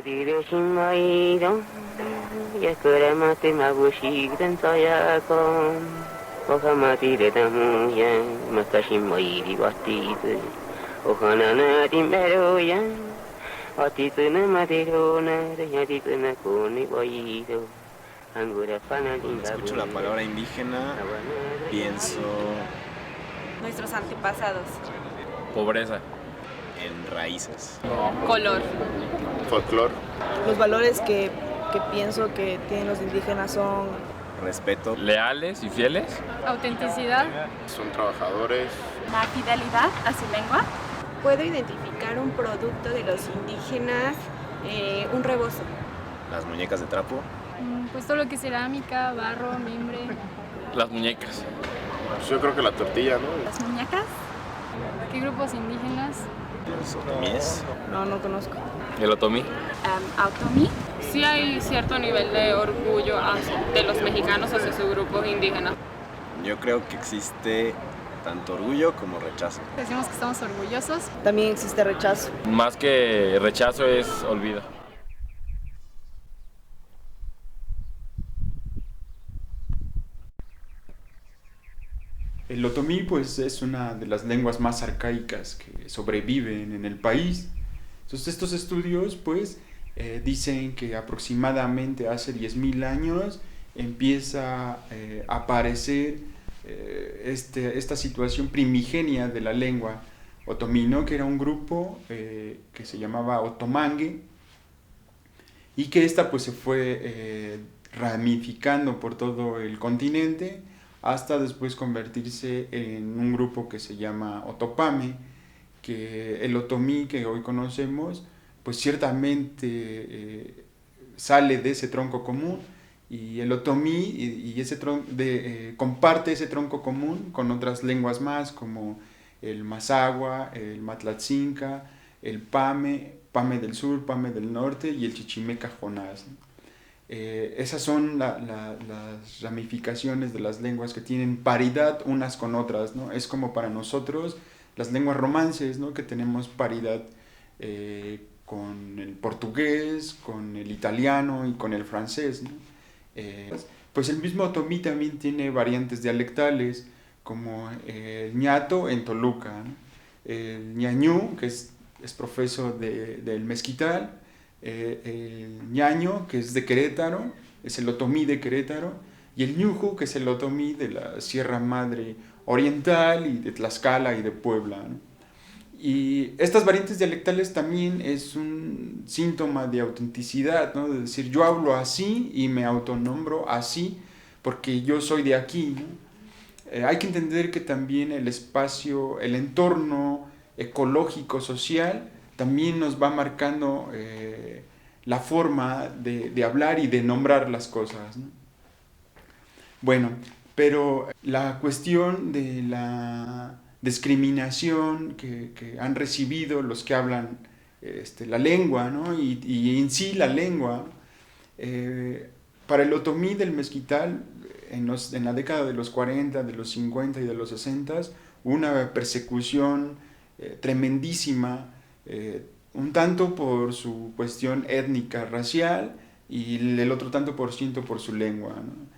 어디로 심어이동 예끄라마트 마부시던 서야kom 오하마디레 다무야 마카심모이리 와티즈 오하나나 디메로야 와티즈나 마디로나 야디즈나 코니 보이도 Escucho la palabra indígena, pienso Nuestros antepasados. Pobreza. en raíces. Color. Folclor. Los valores que pienso que tienen los indígenas son Respeto. Leales y fieles. Autenticidad. Son trabajadores. La fidelidad a su lengua. Puedo identificar un producto de los indígenas, un rebozo. Las muñecas de trapo. Pues todo lo que es cerámica, barro, mimbre. Las muñecas. Pues yo creo que la tortilla, ¿no? Las muñecas. ¿Qué grupos indígenas? Los otomíes. no conozco. El otomí. Automí. Sí hay cierto nivel de orgullo de los mexicanos hacia su grupo indígena. Yo creo que existe tanto orgullo como rechazo. Decimos que estamos orgullosos. También existe rechazo. Más que rechazo es olvido. El otomí pues es una de las lenguas más arcaicas que sobreviven en el país. Entonces estos estudios pues dicen que aproximadamente hace 10.000 años empieza a aparecer esta situación primigenia de la lengua otomí, ¿no? Que era un grupo que se llamaba otomangue y que esta pues se fue ramificando por todo el continente hasta después convertirse en un grupo que se llama Otopame, que el otomí que hoy conocemos, pues ciertamente sale de ese tronco común, y el otomí comparte ese tronco común con otras lenguas más, como el mazahua, el matlatzinca, el pame del sur, pame del norte y el chichimeca jonás, ¿no? Esas son las ramificaciones de las lenguas que tienen paridad unas con otras, ¿no? Es como para nosotros las lenguas romances, ¿no? Que tenemos paridad con el portugués, con el italiano y con el francés, ¿no? Pues el mismo otomí también tiene variantes dialectales, como el ñato en Toluca, ¿no? El ñañú, que es profeso del mezquital, el ñaño, que es de Querétaro, es el otomí de Querétaro, y el ñujo, que es el otomí de la Sierra Madre Oriental y de Tlaxcala y de Puebla, ¿no? Y estas variantes dialectales también es un síntoma de autenticidad, ¿no? De decir, yo hablo así y me autonombro así porque yo soy de aquí, ¿no? Hay que entender que también el espacio, el entorno ecológico, social, también nos va marcando la forma de hablar y de nombrar las cosas, ¿no? Bueno, pero la cuestión de la discriminación que han recibido los que hablan la lengua, ¿no? y en sí la lengua, para el otomí del mezquital, en la década de los 40, de los 50 y de los 60, una persecución tremendísima, un tanto por su cuestión étnica, racial, y el otro tanto por ciento por su lengua, ¿no?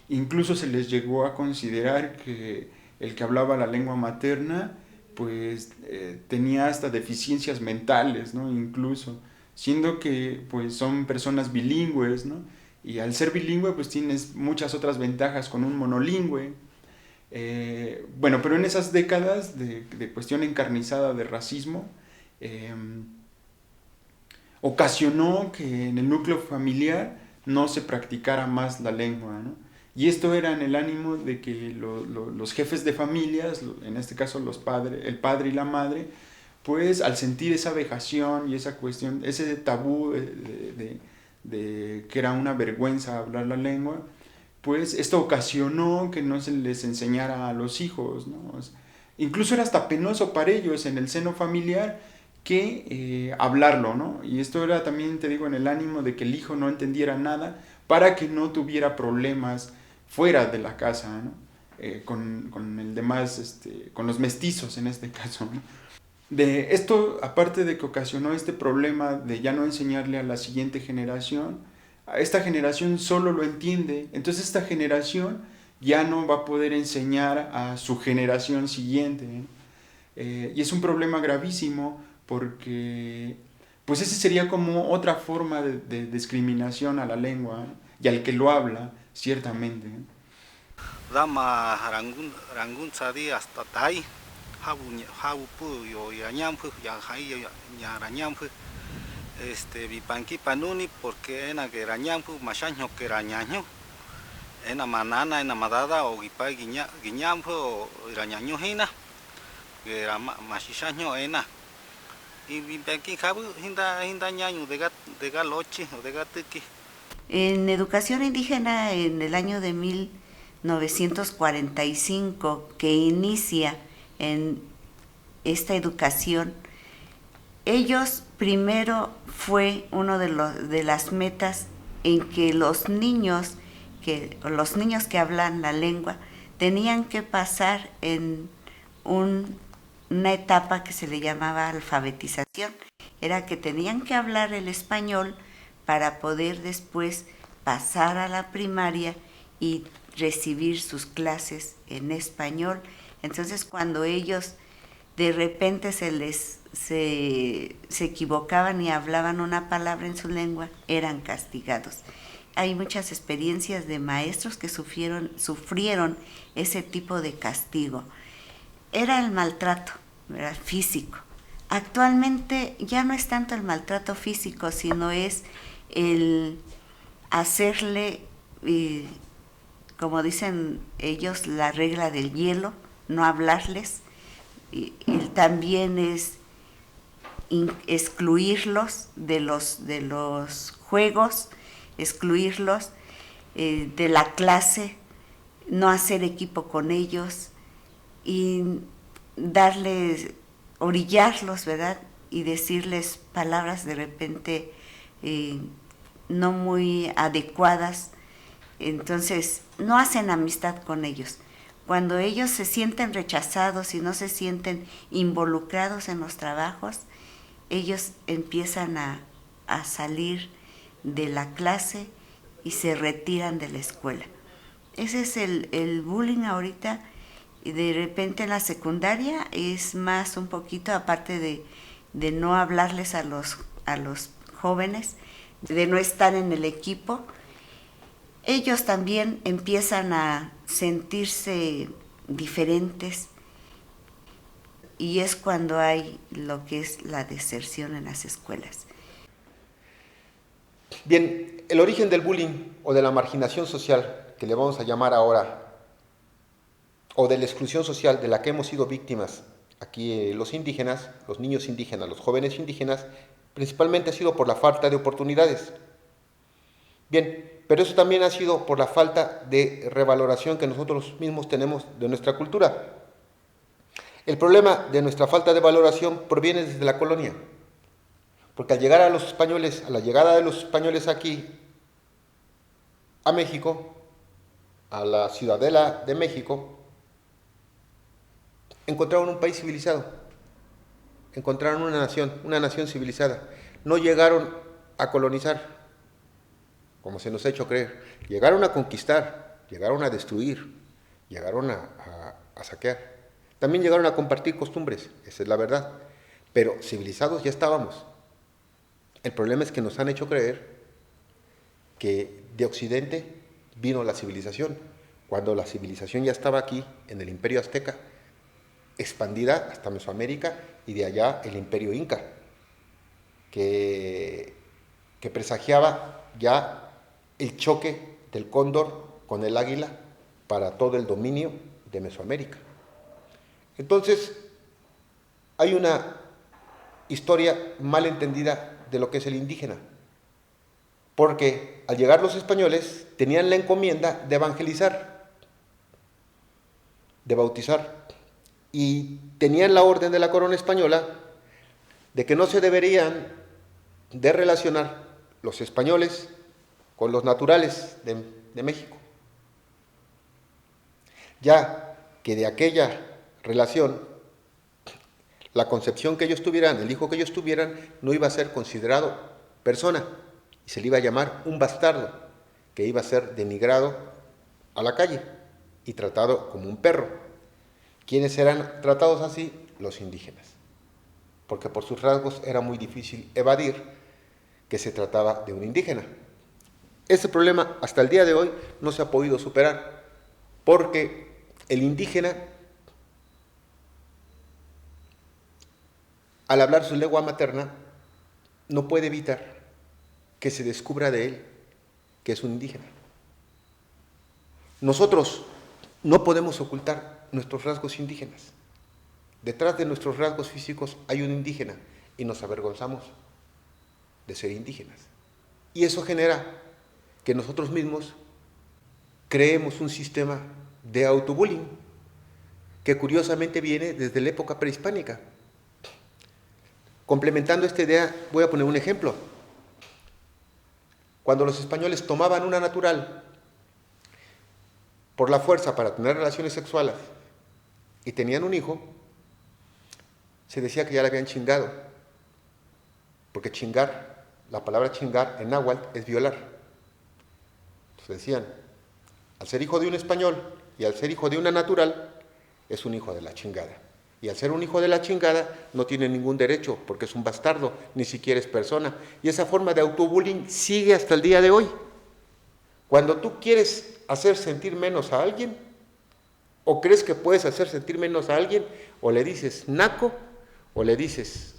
Incluso se les llegó a considerar que el que hablaba la lengua materna pues tenía hasta deficiencias mentales, ¿no? Incluso, siendo que pues son personas bilingües, ¿no? Y al ser bilingüe pues tienes muchas otras ventajas con un monolingüe. Bueno, pero en esas décadas de cuestión encarnizada de racismo, ocasionó que en el núcleo familiar no se practicara más la lengua, ¿no? Y esto era en el ánimo de que los jefes de familias, en este caso el padre y la madre, pues al sentir esa vejación y esa cuestión, ese tabú de que era una vergüenza hablar la lengua, pues esto ocasionó que no se les enseñara a los hijos, ¿no? Incluso era hasta penoso para ellos en el seno familiar que hablarlo, ¿no? Y esto era también, te digo, en el ánimo de que el hijo no entendiera nada para que no tuviera problemas fuera de la casa, ¿no? Con el demás, con los mestizos en este caso, ¿no? De esto, aparte de que ocasionó este problema de ya no enseñarle a la siguiente generación, a esta generación solo lo entiende, entonces esta generación ya no va a poder enseñar a su generación siguiente, y es un problema gravísimo porque pues ese sería como otra forma de discriminación a la lengua, y al que lo habla, ciertamente. Dama rangun sadi hasta tai habu pu yo yañampu yanjai yarañampu vipanki panuni porque ena que rañampu machaño que rañaño ena manana ena madada o gipa guiñampu o rañaño hina que machichaño ena y vipanki habu hinda ñaño de galochi o de gatuki. En educación indígena, en el año de 1945, que inicia en esta educación, ellos primero fue uno de las metas en que los niños que hablan la lengua tenían que pasar en una etapa que se le llamaba alfabetización. Era que tenían que hablar el español para poder después pasar a la primaria y recibir sus clases en español. Entonces, cuando ellos de repente se equivocaban y hablaban una palabra en su lengua, eran castigados. Hay muchas experiencias de maestros que sufrieron ese tipo de castigo. Era el maltrato, ¿verdad?, físico. Actualmente ya no es tanto el maltrato físico, sino es el hacerle, como dicen ellos, la regla del hielo, no hablarles. Y también es excluirlos de los juegos, excluirlos de la clase, no hacer equipo con ellos y orillarlos, ¿verdad? Y decirles palabras de repente no muy adecuadas. Entonces no hacen amistad con ellos. Cuando ellos se sienten rechazados y no se sienten involucrados en los trabajos, ellos empiezan a salir de la clase y se retiran de la escuela. Ese es el bullying ahorita. Y de repente en la secundaria es más un poquito, aparte de no hablarles a los jóvenes, de no estar en el equipo, ellos también empiezan a sentirse diferentes y es cuando hay lo que es la deserción en las escuelas. Bien, el origen del bullying o de la marginación social, que le vamos a llamar ahora, o de la exclusión social de la que hemos sido víctimas aquí los indígenas, los niños indígenas, los jóvenes indígenas, principalmente ha sido por la falta de oportunidades. Bien, pero eso también ha sido por la falta de revaloración que nosotros mismos tenemos de nuestra cultura. El problema de nuestra falta de valoración proviene desde la colonia, porque al llegar a los españoles, a la llegada de los españoles aquí a México, a la ciudadela de México, encontraron un país civilizado, encontraron una nación civilizada. No llegaron a colonizar, como se nos ha hecho creer. Llegaron a conquistar, llegaron a destruir, llegaron a saquear. También llegaron a compartir costumbres, esa es la verdad. Pero civilizados ya estábamos. El problema es que nos han hecho creer que de Occidente vino la civilización, cuando la civilización ya estaba aquí, en el Imperio Azteca, expandida hasta Mesoamérica, y de allá el Imperio Inca, que presagiaba ya el choque del cóndor con el águila para todo el dominio de Mesoamérica. Entonces, hay una historia mal entendida de lo que es el indígena, porque al llegar los españoles tenían la encomienda de evangelizar, de bautizar, y tenían la orden de la corona española de que no se deberían de relacionar los españoles con los naturales de México, ya que de aquella relación la concepción que ellos tuvieran, el hijo que ellos tuvieran, no iba a ser considerado persona, y se le iba a llamar un bastardo, que iba a ser denigrado a la calle y tratado como un perro. ¿Quiénes eran tratados así? Los indígenas, porque por sus rasgos era muy difícil evadir que se trataba de un indígena. Ese problema hasta el día de hoy no se ha podido superar, porque el indígena, al hablar su lengua materna, no puede evitar que se descubra de él que es un indígena. Nosotros no podemos ocultar nuestros rasgos indígenas. Detrás de nuestros rasgos físicos hay un indígena y nos avergonzamos de ser indígenas. Y eso genera que nosotros mismos creemos un sistema de autobullying que curiosamente viene desde la época prehispánica. Complementando esta idea, voy a poner un ejemplo. Cuando los españoles tomaban una natural por la fuerza para tener relaciones sexuales y tenían un hijo, se decía que ya le habían chingado, porque chingar, la palabra chingar en náhuatl es violar. Entonces decían, al ser hijo de un español y al ser hijo de una natural, es un hijo de la chingada. Y al ser un hijo de la chingada, no tiene ningún derecho, porque es un bastardo, ni siquiera es persona. Y esa forma de autobullying sigue hasta el día de hoy. Cuando tú quieres hacer sentir menos a alguien, o crees que puedes hacer sentir menos a alguien, o le dices naco, o le dices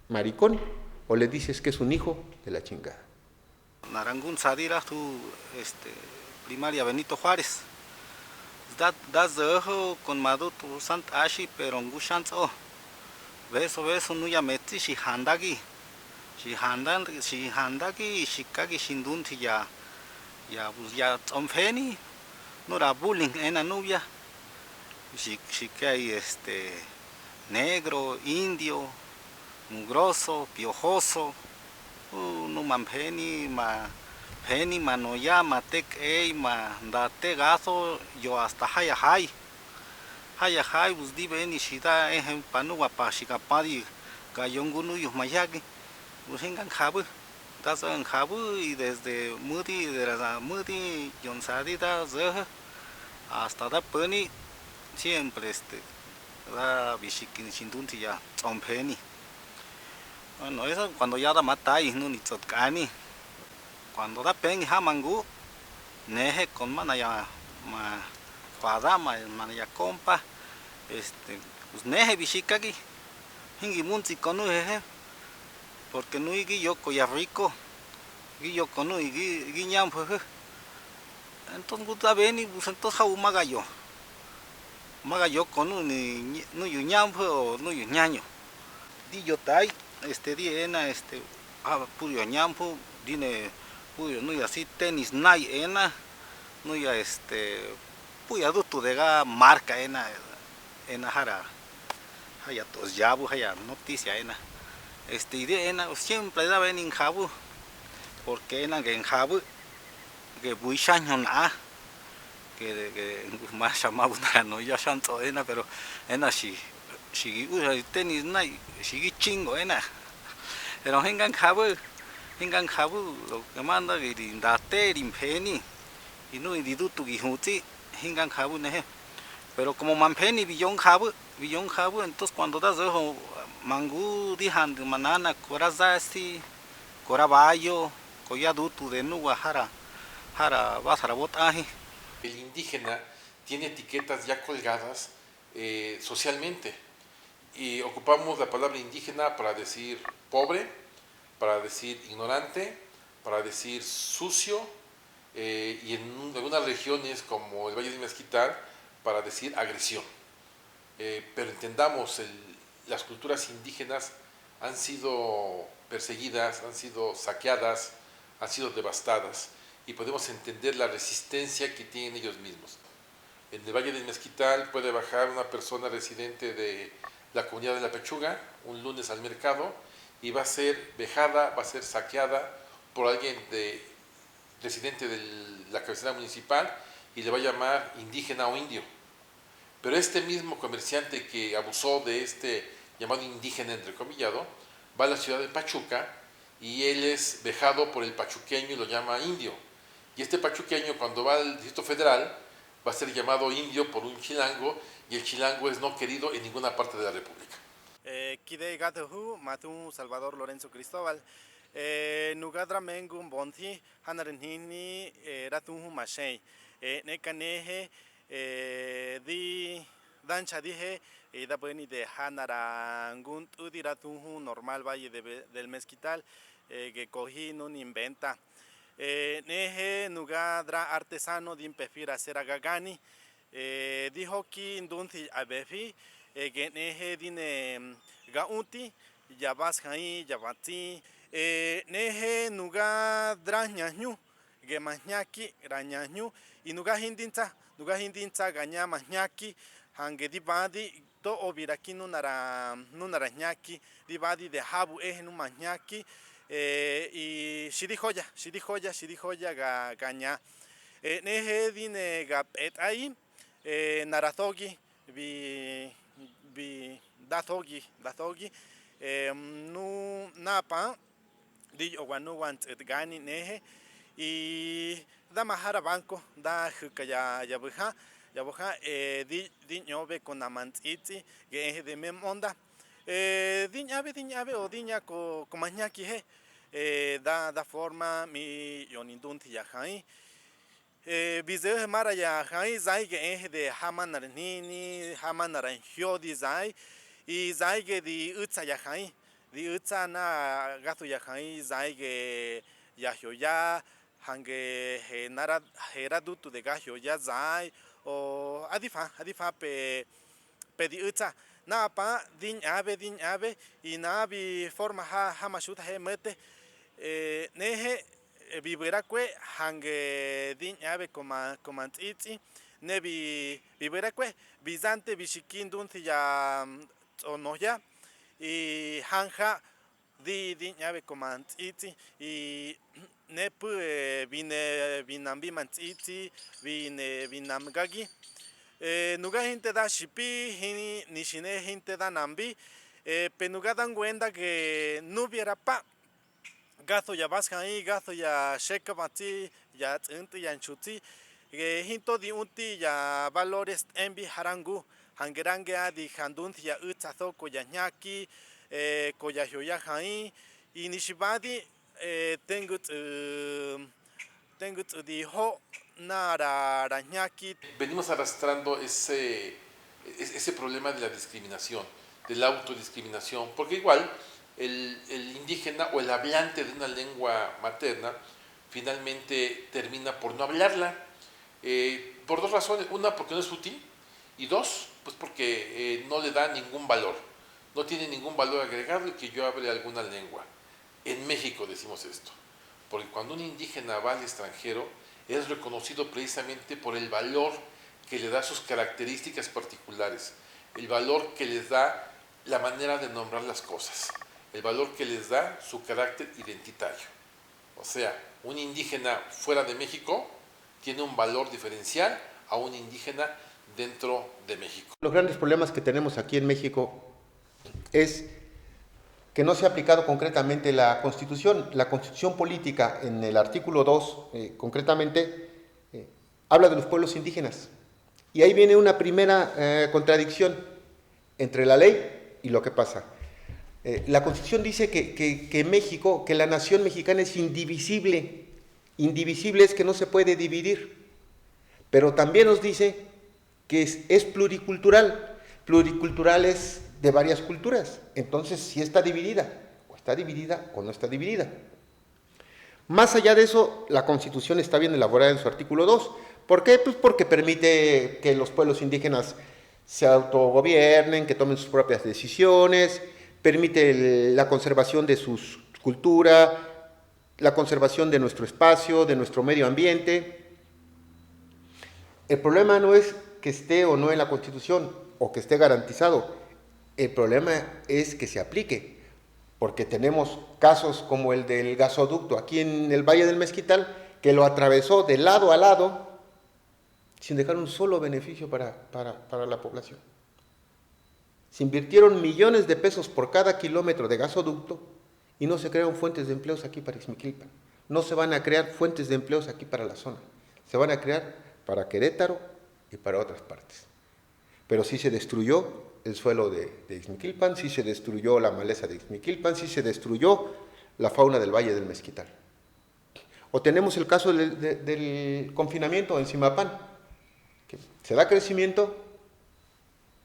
maricón, o le dices que es un hijo de la chingada. Narangún Sadira, tu primaria Benito Juárez. Das de ojo con maduto sant ashi pero ngushan o beso no ya meti si handagi shikagi shindunti ya pues ya omfeni no era bullying en nubia shikai negro, indio, mugroso, piojoso, no mampeni ma Peni manoya matek ma date gaso yo hasta haya bus di beni shida panu wapashika padi gayongunu yo mayagi busingan jabu tasan jabu y desde mudi de la mudi yonsadita hasta da peni siempre da bishikin shindunti ya ompeni. Bueno, eso cuando ya da matai no ni tsotkani. Cuando da pen hamangu, neje con manaya ma cuadama, manaya compa, pues neje bishikagi, hingi munti konu jeje, porque no igi yoko ya rico, igi yoko no igi ñampo jeje. Entonces gusta beni, pues entonces jau magayo konu ni no yu ñampo o no yu ñaño. Di yo tai, di ena puro ñampo, dine puyo no ya así tenis nai ena no ya puya dutu de ga marca ena jara haya tos yabu haya noticia ena idea ena siempre da ven en jabu porque ena en jabu que buishaño na que más llamado no ya santo ena pero ena si usa tenis nai si chingo ena pero vengan jabu hingan jabu lo que manda que date impeni y no ididutu gihuti hingan jabu neje pero como mampeni billón jabu entonces cuando das ojo mangu dihan de manana corazasti corabayo coyadutu de nuwa jara basara botaje. El indígena tiene etiquetas ya colgadas socialmente y ocupamos la palabra indígena para decir pobre, para decir ignorante, para decir sucio, y en algunas regiones como el Valle de Mezquital, para decir agresión. Pero entendamos, las culturas indígenas han sido perseguidas, han sido saqueadas, han sido devastadas, y podemos entender la resistencia que tienen ellos mismos. En el Valle del Mezquital puede bajar una persona residente de la comunidad de La Pechuga un lunes al mercado, y va a ser vejada, va a ser saqueada por alguien residente de la cabecera municipal y le va a llamar indígena o indio. Pero este mismo comerciante que abusó de este llamado indígena entrecomillado, va a la ciudad de Pachuca y él es vejado por el pachuqueño y lo llama indio. Y este pachuqueño, cuando va al Distrito Federal, va a ser llamado indio por un chilango, y el chilango es no querido en ninguna parte de la República. Kide gatuhu matu Salvador Lorenzo Cristóbal. Nugadra mengun bonti hanarenhini ratuhu mashei. Nekaneje di dancha dije da bueni de hanarangun udi ratuhu normal Valle del Mezquital que cogí no inventa. Neje nugadra artesano din pefira sera gagani. Dijo que indunti abefi que neje dine gaunti yabas hai yabati neje nugadra ñañu que mañaki rañañu y nuga hindinta gaña mañaki hange dibadi to obiraki nunara ñaki dibadi de habu nu mañaki y shirijoya gaña neje dine gapet ahí narazogi bi dathogi nu napa di owanu want gani neje y da mahara banco da hukaya yabuja di ñove con amantiti que de memonda di ñave o diña ko mañaki he da forma mi yonindunti yahai bize mara yahai zai que de hamanarnini hamaranjodi zai y zai que di utsa yahai di utsa na gato yahai zai que yahyoya hange heradutu de gahyoya zai o adifa pe di utsa na pa din ave y na bi forma hamashuta he mete neje viverakwe hange din ave comantiti nebi viverakwe bizante bishikindun ya onoya y hanja di din ave comantiti y nepu binambi mantiti binamgagi nuga gente da shipi hini nishine gente da nambi penuga dan cuenta que no hubiera pa gato ya baskai gato ya shekabati ya tsinti ya chuti hinto di unti ya valores envi harangu hangerange adi handunti ya utsazo koya nyaki koya hyoya hai y nishibadi tengo di ho nara rañaki. Venimos arrastrando ese problema de la discriminación, de la autodiscriminación, porque igual el indígena o el hablante de una lengua materna finalmente termina por no hablarla, por dos razones: una, porque no es útil, y dos, pues porque no le da ningún valor, no tiene ningún valor agregado el que yo hable alguna lengua. En México decimos esto, porque cuando un indígena va al extranjero es reconocido precisamente por el valor que le da sus características particulares, el valor que les da la manera de nombrar las cosas, el valor que les da su carácter identitario. O sea, un indígena fuera de México tiene un valor diferencial a un indígena dentro de México. Los grandes problemas que tenemos aquí en México es que no se ha aplicado concretamente la Constitución política en el artículo 2, concretamente, habla de los pueblos indígenas. Y ahí viene una primera contradicción entre la ley y lo que pasa. La Constitución dice que México, que la nación mexicana es indivisible. Indivisible es que no se puede dividir. Pero también nos dice que es pluricultural. Pluricultural es de varias culturas. Entonces, si está dividida o no está dividida. Más allá de eso, la Constitución está bien elaborada en su artículo 2. ¿Por qué? Pues porque permite que los pueblos indígenas se autogobiernen, que tomen sus propias decisiones, permite la conservación de su cultura, la conservación de nuestro espacio, de nuestro medio ambiente. El problema no es que esté o no en la Constitución o que esté garantizado. El problema es que se aplique, porque tenemos casos como el del gasoducto aquí en el Valle del Mezquital, que lo atravesó de lado a lado sin dejar un solo beneficio para la población. Se invirtieron millones de pesos por cada kilómetro de gasoducto y no se crearon fuentes de empleos aquí para Ixmiquilpan. No se van a crear fuentes de empleos aquí para la zona. Se van a crear para Querétaro y para otras partes. Pero sí se destruyó el suelo de Ixmiquilpan, sí se destruyó la maleza de Ixmiquilpan, sí se destruyó la fauna del Valle del Mezquital. O tenemos el caso del confinamiento en Zimapán, que se da crecimiento,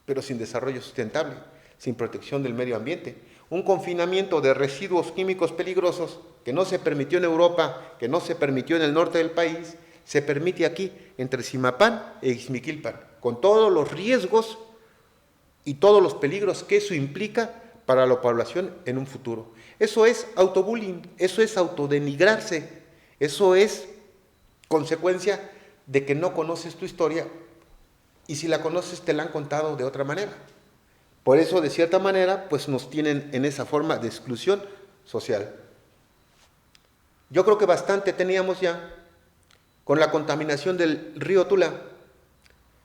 pero sin desarrollo sustentable, sin protección del medio ambiente. Un confinamiento de residuos químicos peligrosos que no se permitió en Europa, que no se permitió en el norte del país, se permite aquí, entre Zimapán e Ixmiquilpan, con todos los riesgos y todos los peligros que eso implica para la población en un futuro. Eso es autobullying, eso es autodenigrarse, eso es consecuencia de que no conoces tu historia y si la conoces te la han contado de otra manera. Por eso, de cierta manera, pues nos tienen en esa forma de exclusión social. Yo creo que bastante teníamos ya con la contaminación del río Tula,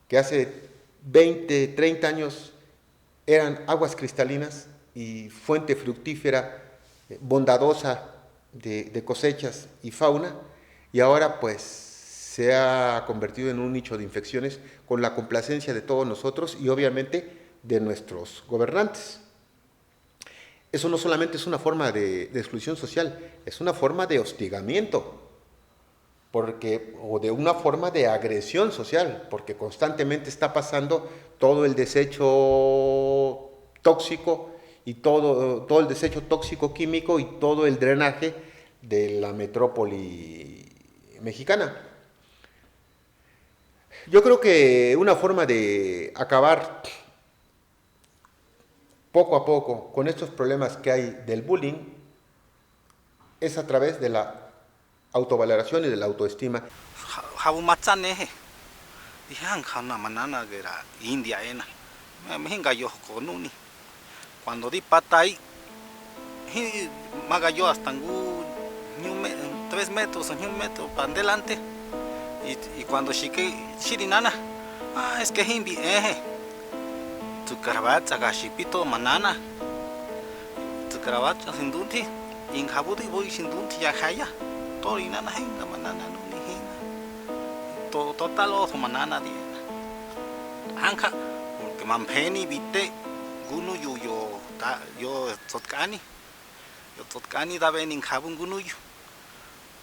que hace 20, 30 años eran aguas cristalinas y fuente fructífera bondadosa de cosechas y fauna, y ahora pues se ha convertido en un nicho de infecciones con la complacencia de todos nosotros y obviamente de nuestros gobernantes. Eso no solamente es una forma de exclusión social, es una forma de hostigamiento, o de una forma de agresión social, porque constantemente está pasando todo el desecho tóxico y todo el desecho tóxico químico y todo el drenaje de la metrópoli mexicana. Yo creo que una forma de acabar poco a poco con estos problemas que hay del bullying es a través de la autovaloración y de la autoestima. Cuando di patay, maga yo hasta 3 metros o 1 metro para adelante. Y cuando shirinana, es que himbi tu carabacha gashipito manana, tu carabacha sindunti, in habudi voy sindunti ya haya, todo inana hinga manana nuni hinga, total oso manana diena. Hanka, porque mampeni vite, gunu yo totkani da ven in habun gunu yo.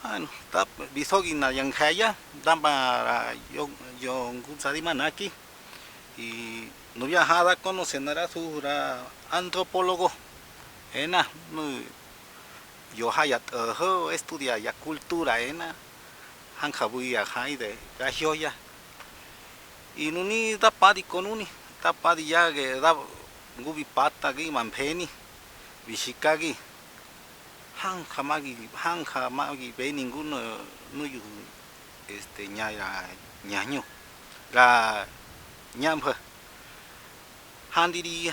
Bueno, tap bisogi na yang haya, damba yo gusadi manaki y no viajada conocerá su antropólogo, yo haya estudia ya cultura, hankabuya hay de gahioya y nuni da padi con uni, da padi ya que da gubi pata gi mampeni, bishikagi. Hanka magi ve ninguno nuyu ñaño la ñampa handiri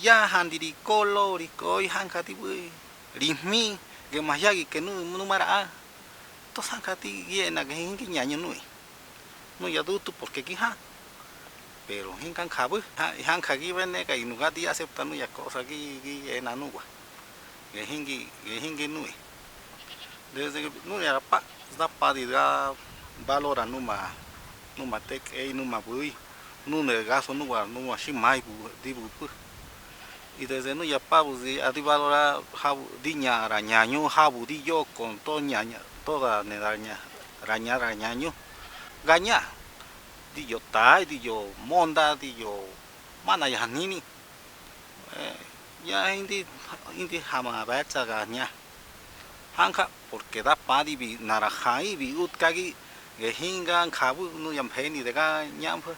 ya handiri colori koi hanka tibu rimmi que mayagi que no mara to hanka ti yena que hinki ñaño no ya dutu porque quija pero hinkan kabu hanka gi vene que inugati aceptando ya cosa gi enanugua que hingi nui desde que no era pa da padida valora numa tek numa bui nune gaso numa shimai dibu y desde no ya pa buzi adi valora habu diña arañaño habu di yo con toñaña toda nedaña arañaño gaña di yo tai di yo monda di yo mana ya nini ya hindi hama baca ganya hanka porque da padi bi narajai bi utkagi que hingan kabu no yampeni de ga nyampa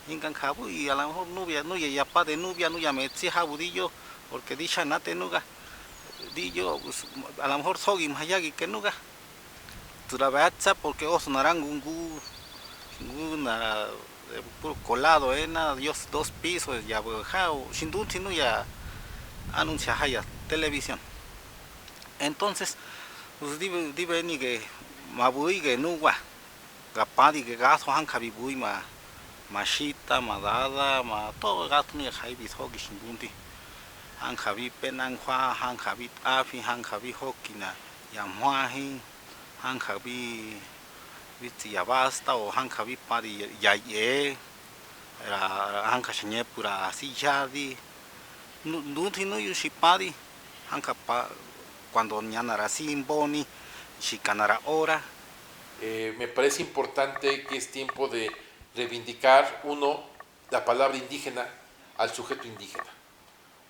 hingan kabu y a lo mejor nubia no ya pa de nubia no ya metsi habudillo porque dicha nate nuga dillo a lo mejor sogi mayagi que nuga tura baca porque os narangungu na puro colado Dios 2 pisos ya bajao shinduti no ya anuncia haya televisión. Entonces, pues dibe ni que mabui que nuwa, gapadi que gaso hanka bibui ma Mashita, Madada, todo gato ni Javi Hoki Shingundi. Han Javi Penanhua, Han Javi Afi, Han Javi Hokina, Yamwahi, Han Javi Vitiabasta o Han Javi Pari Yaye, Han Kashanye Pura Siyadi, Nuti no Yushipadi, Han Kapa, cuando Ñanara Simboni, Shikanara Ora. Me parece importante que es tiempo de reivindicar, uno, la palabra indígena al sujeto indígena.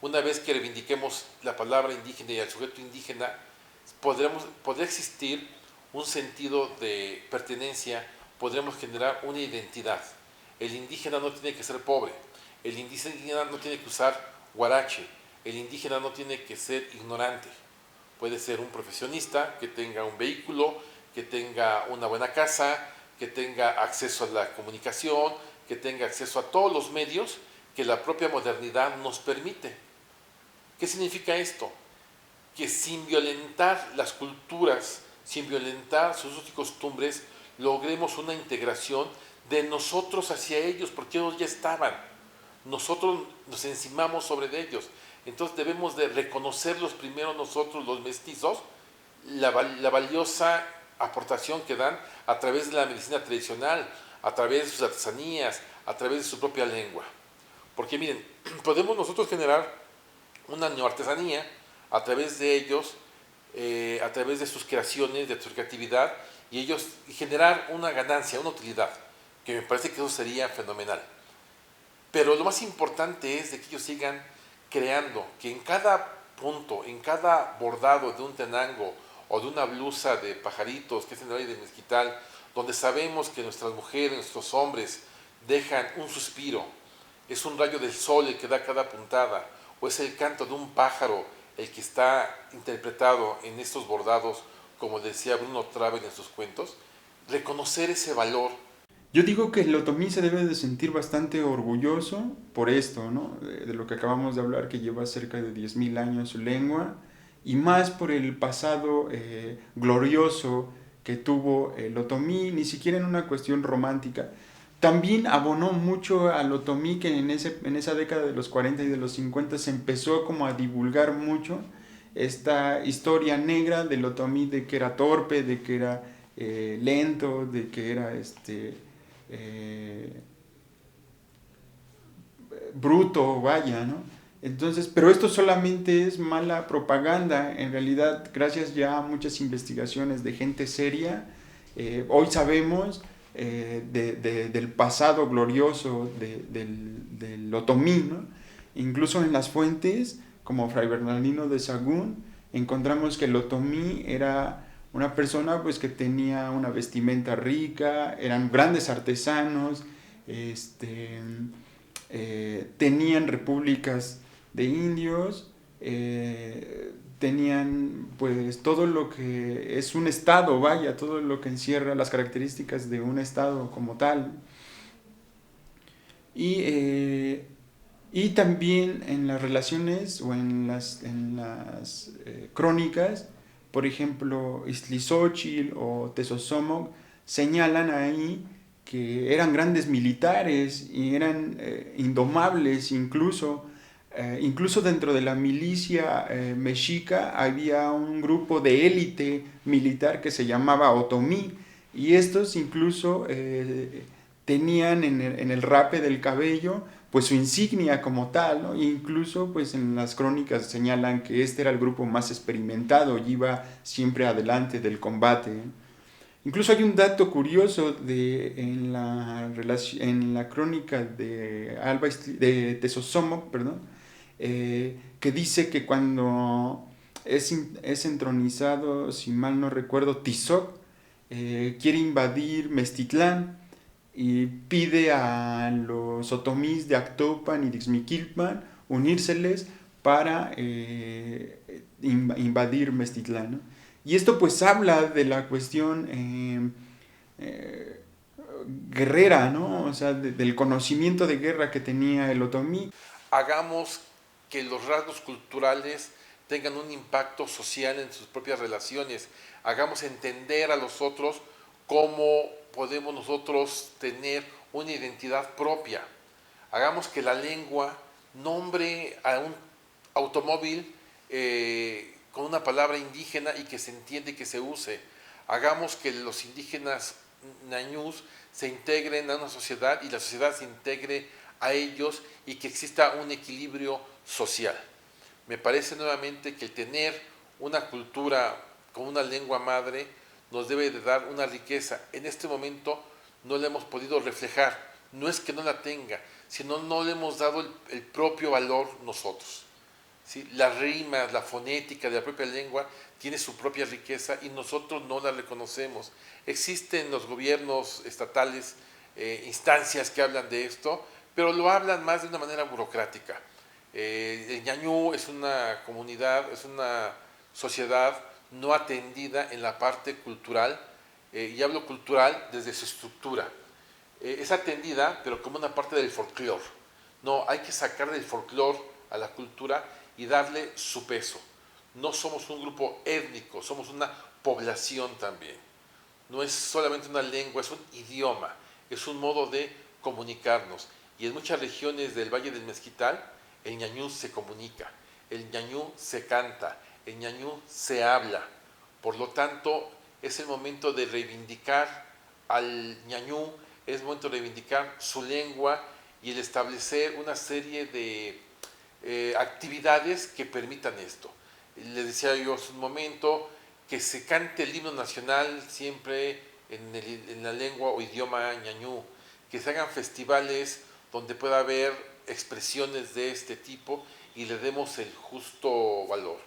Una vez que reivindiquemos la palabra indígena y al sujeto indígena, podrá existir un sentido de pertenencia, podremos generar una identidad. El indígena no tiene que ser pobre, el indígena no tiene que usar huarache, el indígena no tiene que ser ignorante. Puede ser un profesionista que tenga un vehículo, que tenga una buena casa, que tenga acceso a la comunicación, que tenga acceso a todos los medios que la propia modernidad nos permite. ¿Qué significa esto? Que sin violentar las culturas, sin violentar sus usos y costumbres, logremos una integración de nosotros hacia ellos, porque ellos ya estaban. Nosotros nos encimamos sobre ellos. Entonces debemos de reconocerlos primero nosotros, los mestizos, la valiosa aportación que dan a través de la medicina tradicional, a través de sus artesanías, a través de su propia lengua. Porque miren, podemos nosotros generar una neoartesanía a través de ellos, a través de sus creaciones, de su creatividad, y ellos generar una ganancia, una utilidad, que me parece que eso sería fenomenal. Pero lo más importante es de que ellos sigan creando, que en cada punto, en cada bordado de un tenango o de una blusa de pajaritos, que es en el Valle de Mezquital, donde sabemos que nuestras mujeres, nuestros hombres dejan un suspiro, es un rayo del sol el que da cada puntada, o es el canto de un pájaro el que está interpretado en estos bordados, como decía Bruno Travel en sus cuentos, reconocer ese valor. Yo digo que el otomí se debe de sentir bastante orgulloso por esto, ¿no? De lo que acabamos de hablar, que lleva cerca de 10.000 años su lengua, y más por el pasado glorioso que tuvo el otomí, ni siquiera en una cuestión romántica. También abonó mucho al otomí que en esa década de los 40 y de los 50 se empezó como a divulgar mucho esta historia negra del otomí, de que era torpe, de que era lento, de que era bruto, vaya, ¿no? Entonces, pero esto solamente es mala propaganda. En realidad, gracias ya a muchas investigaciones de gente seria, hoy sabemos del pasado glorioso del otomí, ¿no? Incluso en las fuentes, como Fray Bernardino de Sahagún, encontramos que el otomí era una persona pues, que tenía una vestimenta rica, eran grandes artesanos, tenían repúblicas de indios, tenían pues todo lo que es un estado, vaya, todo lo que encierra las características de un estado como tal. Y también en las relaciones o en las crónicas, por ejemplo, Iztlizóchitl o Tezosomoc señalan ahí que eran grandes militares y eran indomables, incluso dentro de la milicia mexica había un grupo de élite militar que se llamaba otomí, y estos incluso tenían en el rape del cabello pues su insignia como tal, ¿no? E incluso pues en las crónicas señalan que este era el grupo más experimentado y iba siempre adelante del combate. Incluso hay un dato curioso en la crónica de Tezosomoc, que dice que cuando es entronizado, si mal no recuerdo, Tizoc, quiere invadir Meztitlán y pide a los otomís de Actopan y de Ixmiquilpan unírseles para invadir Meztitlán, ¿no? Y esto pues habla de la cuestión guerrera, ¿no? O sea, del conocimiento de guerra que tenía el otomí. Hagamos que los rasgos culturales tengan un impacto social en sus propias relaciones. Hagamos entender a los otros cómo podemos nosotros tener una identidad propia. Hagamos que la lengua nombre a un automóvil con una palabra indígena y que se entiende y que se use. Hagamos que los indígenas ñañús se integren a una sociedad y la sociedad se integre a ellos y que exista un equilibrio social. Me parece nuevamente que el tener una cultura con una lengua madre nos debe de dar una riqueza. En este momento no la hemos podido reflejar. No es que no la tenga, sino no le hemos dado el propio valor nosotros. ¿Sí? Las rimas, la fonética de la propia lengua tiene su propia riqueza y nosotros no la reconocemos. Existen los gobiernos estatales, instancias que hablan de esto, pero lo hablan más de una manera burocrática. El ñañú es una comunidad, es una sociedad no atendida en la parte cultural, y hablo cultural desde su estructura. Es atendida, pero como una parte del folclore. No, hay que sacar del folclore a la cultura y darle su peso. No somos un grupo étnico, somos una población también. No es solamente una lengua, es un idioma, es un modo de comunicarnos. Y en muchas regiones del Valle del Mezquital, el ñañú se comunica, el ñañú se canta, el ñañú se habla. Por lo tanto, es el momento de reivindicar al ñañú, es momento de reivindicar su lengua y el establecer una serie de actividades que permitan esto. Les decía yo hace un momento que se cante el himno nacional siempre en la lengua o idioma ñañú, que se hagan festivales donde pueda haber expresiones de este tipo y le demos el justo valor.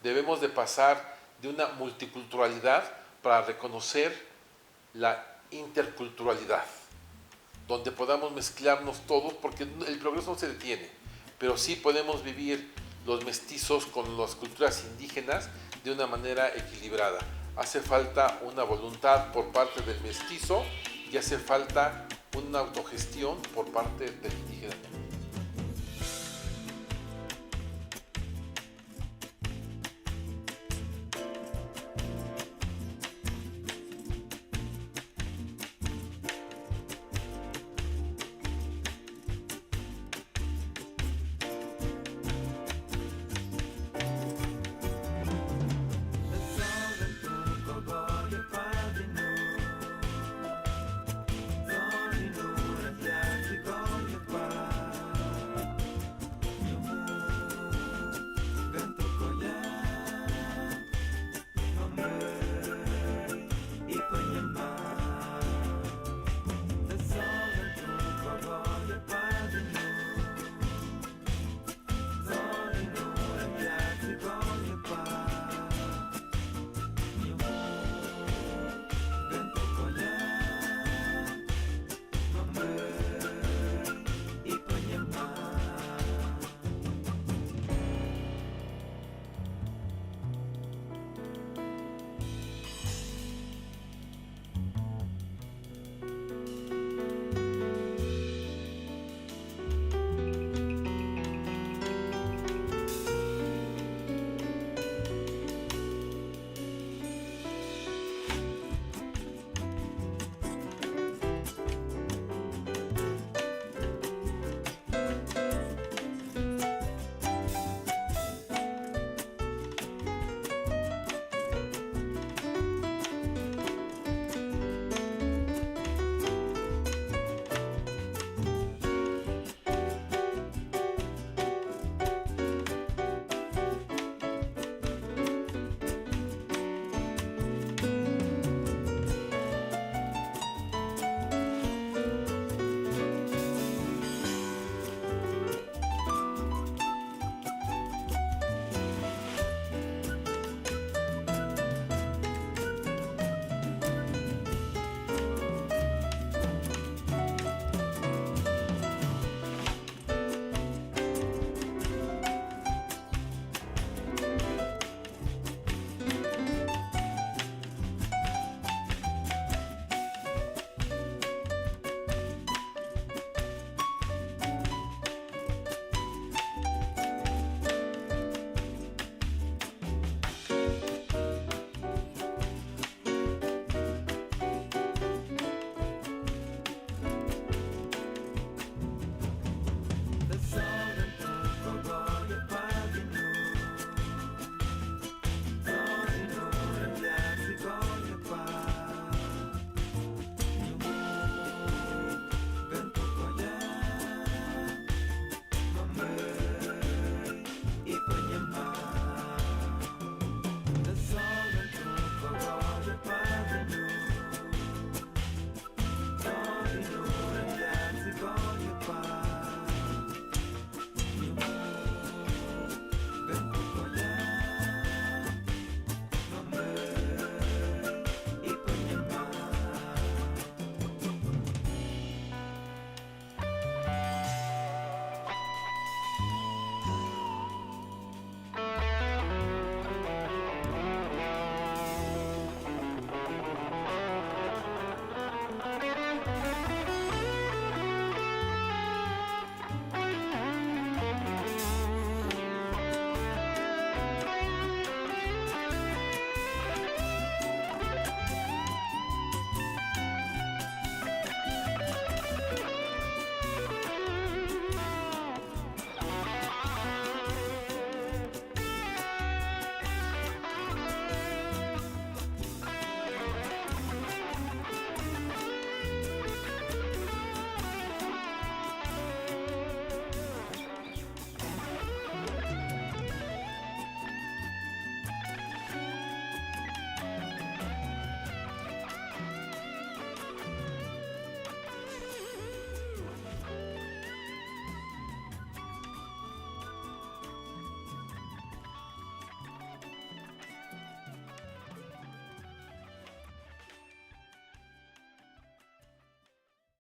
Debemos de pasar de una multiculturalidad para reconocer la interculturalidad, donde podamos mezclarnos todos, porque el progreso no se detiene, pero sí podemos vivir los mestizos con las culturas indígenas de una manera equilibrada. Hace falta una voluntad por parte del mestizo y hace falta una autogestión por parte del indígena.